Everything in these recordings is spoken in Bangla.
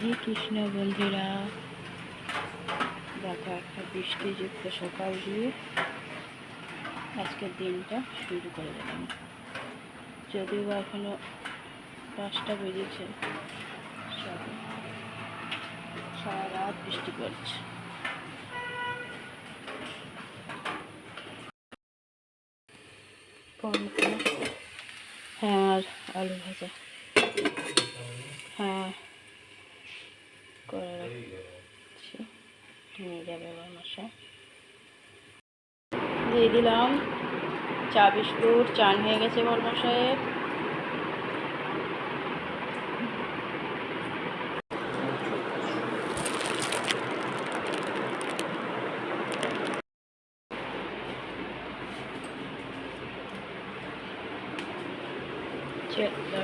রাধে কৃষ্ণ বন্ধুরা, দেখো একটা বৃষ্টিযুক্ত সকাল দিয়ে আজকের দিনটা শুরু করে দিলাম। যদিও বা এখনো 5টা বেজেছে, সারা রাত বৃষ্টি পড়ছে। হ্যাঁ, আর আলু ভাজা হ্যাঁ করে রাখছি, নিয়ে যাবে আমার মশাই। দিয়ে দিলাম চা বিস্কুট, চান হয়ে গেছে বরমশাইয়ের।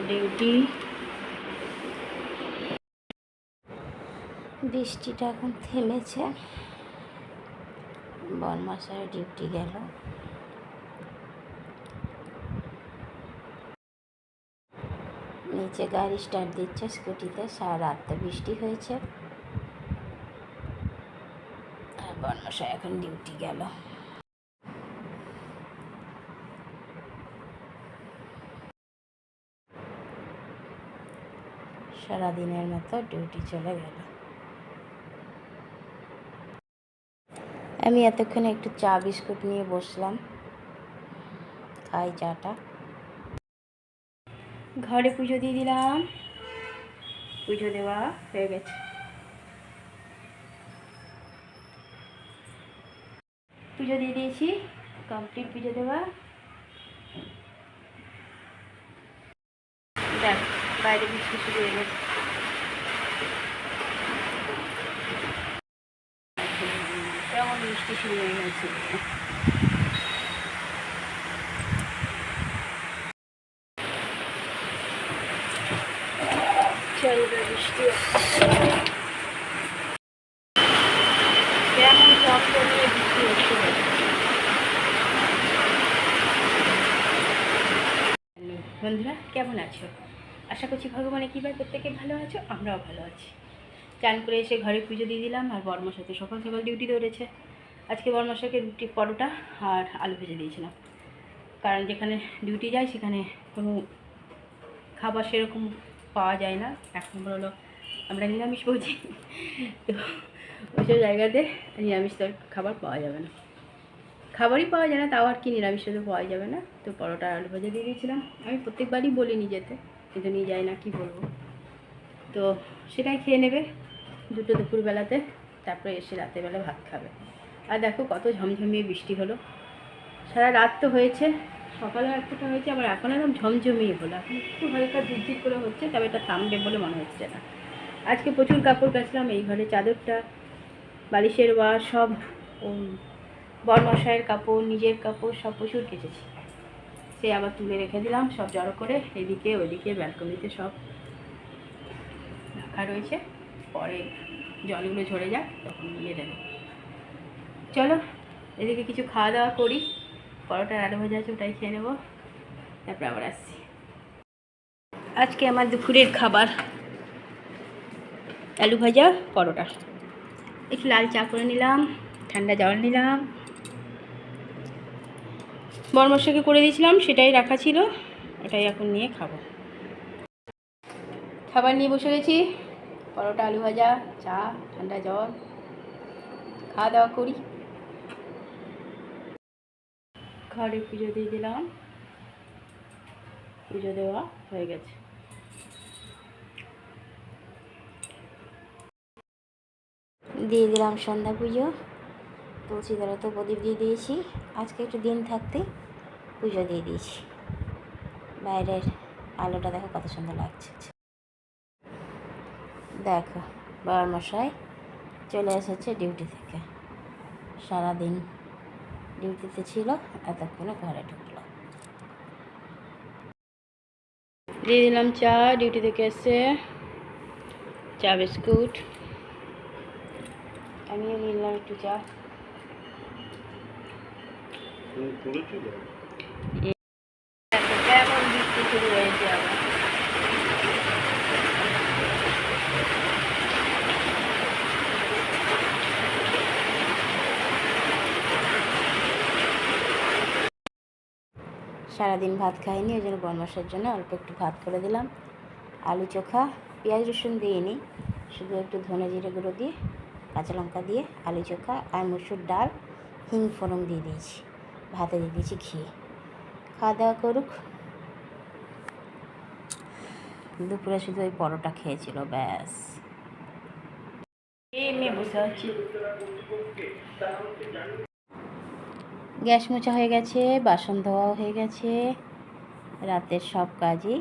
ডিউটি। বৃষ্টিটা এখন থেমেছে, বরমশাই ডিউটি গেল। নিচে গাড়ি স্টার্ট দিচ্ছে স্কুটিতে, সারা রাতটা বৃষ্টি হয়েছে আর বরমশাই এখন ডিউটি গেল। সারাদিনের মতো ডিউটি চলে গেল। আমি এতক্ষণে একটু চা বিস্কুট নিয়ে বসলাম, খাই চাটা। ঘরে পুজো দিয়ে দিলাম, পুজো দেওয়া হয়ে গেছে। পুজো দিয়ে দিয়েছি, কমপ্লিট পুজো দেওয়া। দেখ বাইরে বৃষ্টি শুরু হয়ে গেছে। কেমন বৃষ্টি শুরু হয়ে গেছে। চলবে বৃষ্টি, কেমন চমচমিয়ে বৃষ্টি হচ্ছে। বন্ধুরা কেমন আছো? আশা করছি ভগবানের কৃপায় প্রত্যেকে ভালো আছো, আমরাও ভালো আছি। চান করে এসে ঘরে পুজো দিয়ে দিলাম আর বরমশাইতে সকাল সকাল ডিউটি ধরেছে। আজকে বরমশাইকে রুটি, পরোটা আর আলু ভেজে দিয়েছিলাম, কারণ যেখানে ডিউটি যায় সেখানে কোনো খাবার সেরকম পাওয়া যায় না। এক নম্বর হলো আমরা নিরামিষ ভোজি, তো ওইসব জায়গাতে নিরামিষ খাবার পাওয়া যাবে না, খাবারই পাওয়া যায় না, তাও আর কি নিরামিষ তো পাওয়া যাবে না। তো পরোটা আলু ভাজা দিয়ে দিয়েছিলাম। আমি প্রত্যেকবারই বলি নিয়ে যেতে, কিন্তু নিয়ে যাই না, কি বলবো। তো সেটাই খেয়ে নেবে দুপুরবেলাতে, তারপরে এসে রাতেরবেলা ভাত খাবে। আর দেখো কত ঝমঝমিয়ে বৃষ্টি হলো, সারা রাত তো হয়েছে, সকালে এক ফোঁটা হয়েছে, আবার এখন একদম ঝমঝমিয়ে হলো। এখন একটু হালকা ঝিরঝির করে হচ্ছে, তবে এটা থামবে বলে মনে হচ্ছে না। আজকে প্রচুর কাপড় কাচলাম, এই ঘরে চাদরটা, বালিশের ওয়ার সব, বরমশাইয়ের কাপড়, নিজের কাপড় সব প্রচুর কেচেছি। সে আবার তুলে রেখে দিলাম সব জড়ো করে, এদিকে ওইদিকে ব্যালকনিতে সব রাখা রয়েছে। পরে জলগুলো ঝরে যাক তখন নিয়ে দেবে। চলো এদিকে কিছু খাওয়া দাওয়া করি, পরোটার আলু ভাজা আছে ওটাই খেয়ে নেবো, তারপরে আবার আসছি। আজকে আমার দুপুরের খাবার আলু ভাজা, পরোটা, একটু লাল চা করে নিলাম, ঠান্ডা জল নিলাম। বরমশাইকে করে দিয়েছিলাম, সেটাই রাখা ছিল, ওটাই এখন নিয়ে খাবো। খাবার নিয়ে বসে গেছি, পরোটা আলু ভাজা, চা, ঠান্ডা জল, খাওয়া দাওয়া করি। ঘরে পুজো দিয়ে দিলাম, পুজো দেওয়া হয়ে গেছে। দিয়ে দিলাম সন্ধ্যা পুজো, তুলসী তলায় তো প্রদীপ দিয়ে দিয়েছি। আজকে একটু দিন থাকতে পুজো দিয়ে দিয়েছি। বাইরের আলোটা দেখো কত সুন্দর লাগছে। দেখো বরমশাই চলে এসেছে ডিউটি থেকে, সারাদিন ডিউটিতে ছিল, এতক্ষণে ঘরে ঢুকলো। দিয়ে দিলাম চা, ডিউটি থেকে এসে চা বিস্কুট, আমিও নিলাম একটু চা। কেমন বৃষ্টি শুরু হয়েছে আবার। সারাদিন ভাত খাইনি, ওই জন্য বরমাসের জন্য অল্প একটু ভাত করে দিলাম। আলু চোখা, পেঁয়াজ রসুন দিইনি, শুধু একটু ধনে জিরে গুঁড়ো দিয়ে কাঁচা লঙ্কা দিয়ে আলু চোখা আর মুসুর ডাল হিং ফোড়ন দিয়ে দিয়েছি, ভাতে দিয়ে দিয়েছি ঘি। খাওয়া দাওয়া করুক। দুপুরে শুধু ওই পরোটা খেয়েছিল, ব্যাস। এমনি বসে আছি। গ্যাস মোছা হয়ে গেছে, বাসন ধোয়াও হয়ে গেছে, রাতের সব কাজই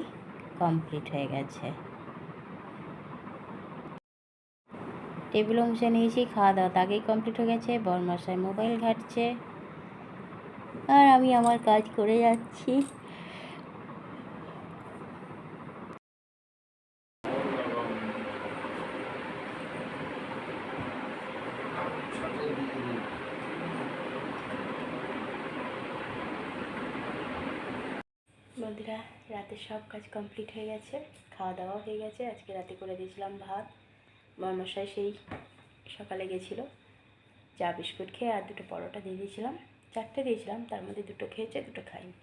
কমপ্লিট হয়ে গেছে। টেবিলও মুছে নিয়েছি, খাওয়া দাওয়া আগেই কমপ্লিট হয়ে গেছে। বরমশাই মোবাইল ঘাঁটছে আর আমি আমার কাজ করে যাচ্ছি। বন্ধুরা, রাতের সব কাজ কমপ্লিট হয়ে গেছে, খাওয়া দাওয়া হয়ে গেছে। আজকে রাতে করে দিয়েছিলাম ভাত। বরমশাই সেই সকালে গেছিলো, চা বিস্কুট খেয়ে আর দুটো পরোটা দিয়ে দিয়েছিলাম, 4টে দিয়েছিলাম, তার মধ্যে 2টো খেয়েছে, 2টো খাইনি।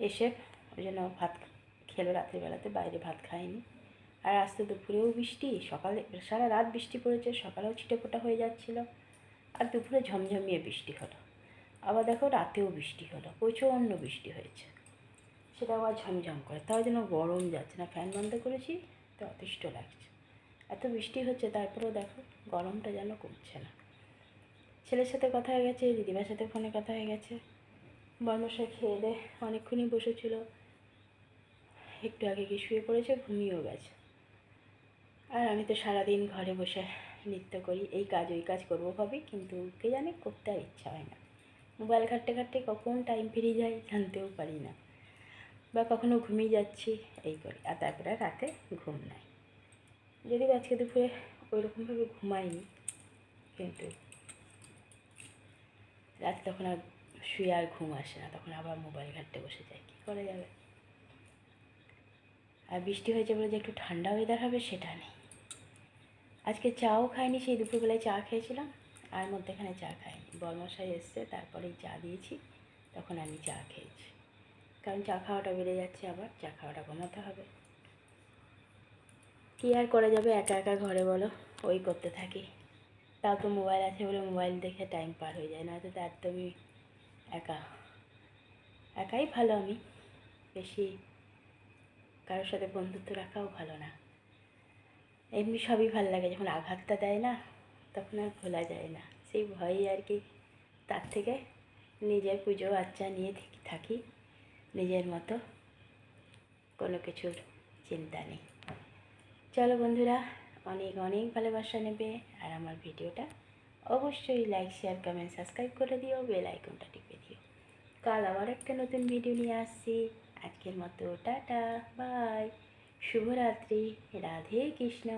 এসে ওই জন্য ভাত খেলো রাত্রিবেলাতে, বাইরে ভাত খায়নি। আর আজ তো দুপুরেও বৃষ্টি, সকালে সারা রাত বৃষ্টি পড়েছে, সকালেও ছিটেফোঁটা হয়ে যাচ্ছিলো, আর দুপুরে ঝমঝমিয়ে বৃষ্টি হলো। আবার দেখো রাতেও বৃষ্টি হলো, প্রচণ্ড বৃষ্টি হয়েছে, সেটা আবার ঝমঝম করে, তাই জন্য গরম যাচ্ছে না। ফ্যান বন্ধ করেছি তো অতিষ্ঠ লাগছে, এত বৃষ্টি হচ্ছে, তারপরেও দেখো গরমটা যেন কমছে না। ছেলের সাথে কথা হয়ে গেছে, দিদিমার সাথে ফোনে কথা হয়ে গেছে। বরমশাই খেয়ে দিয়ে অনেকক্ষণই বসেছিল, একটু আগে গিয়ে শুয়ে পড়েছে, ঘুমিয়েও গেছে। আর আমি তো সারাদিন ঘরে বসে নৃত্য করি, এই কাজ ওই কাজ করবো ভাবি, কিন্তু কে জানে করতে আর ইচ্ছা হয় না। মোবাইল ঘাঁটতে ঘাঁটতে কখন টাইম ফিরে যায় জানতেও পারি না, বা কখনো ঘুমিয়ে যাচ্ছি, এই করি। আর তারপরে রাতে ঘুম নাই, যদিও আজকে দুপুরে ওইরকমভাবে ঘুমাইনি, কিন্তু রাতে তখন আর শুয়ে আর ঘুম আসে না, তখন আবার মোবাইল ঘাঁটতে বসে যায়, কী করা যাবে। আর বৃষ্টি হয়েছে বলে যে একটু ঠান্ডা ওয়েদার হবে সেটা নেই। আজকে চাও খাইনি, সেই দুপুরবেলায় চা খেয়েছিলাম, আর মধ্যেখানে চা খাইনি। বরমশাই এসছে, তারপরেই চা দিয়েছি, তখন আমি চা খেয়েছি, কারণ চা খাওয়াটা বেড়ে যাচ্ছে, আবার চা খাওয়াটা কমাতে হবে। কী আর করা যাবে, একা একা ঘরে বলো, ওই করতে থাকি। তাও তো মোবাইল আছে বলে মোবাইল দেখে টাইম পার হয়ে যায়, নয়তো তো একদমই একা। একাই ভালো, আমি বেশি কারোর সাথে বন্ধুত্ব রাখাও ভালো না। এমনি সবই ভালো লাগে, যখন আঘাতটা দেয় না তখন আর ভোলা যায় না, সেই ভয়ই আর কি। তার থেকে নিজের পুজো আচ্চা নিয়ে থাকি, নিজের মতো, কোনো কিছুর চিন্তা নেই। চলো বন্ধুরা, অনেক অনেক ভালোবাসা নেবে, আর আমার ভিডিওটা অবশ্যই লাইক শেয়ার কমেন্ট সাবস্ক্রাইব করে দিও, বেল আইকনটা টিপে দিও। কাল আবার একটা নতুন ভিডিও নিয়ে আসছি। আজকের মতো টাটা, বাই, শুভরাত্রি, রাধে কৃষ্ণ।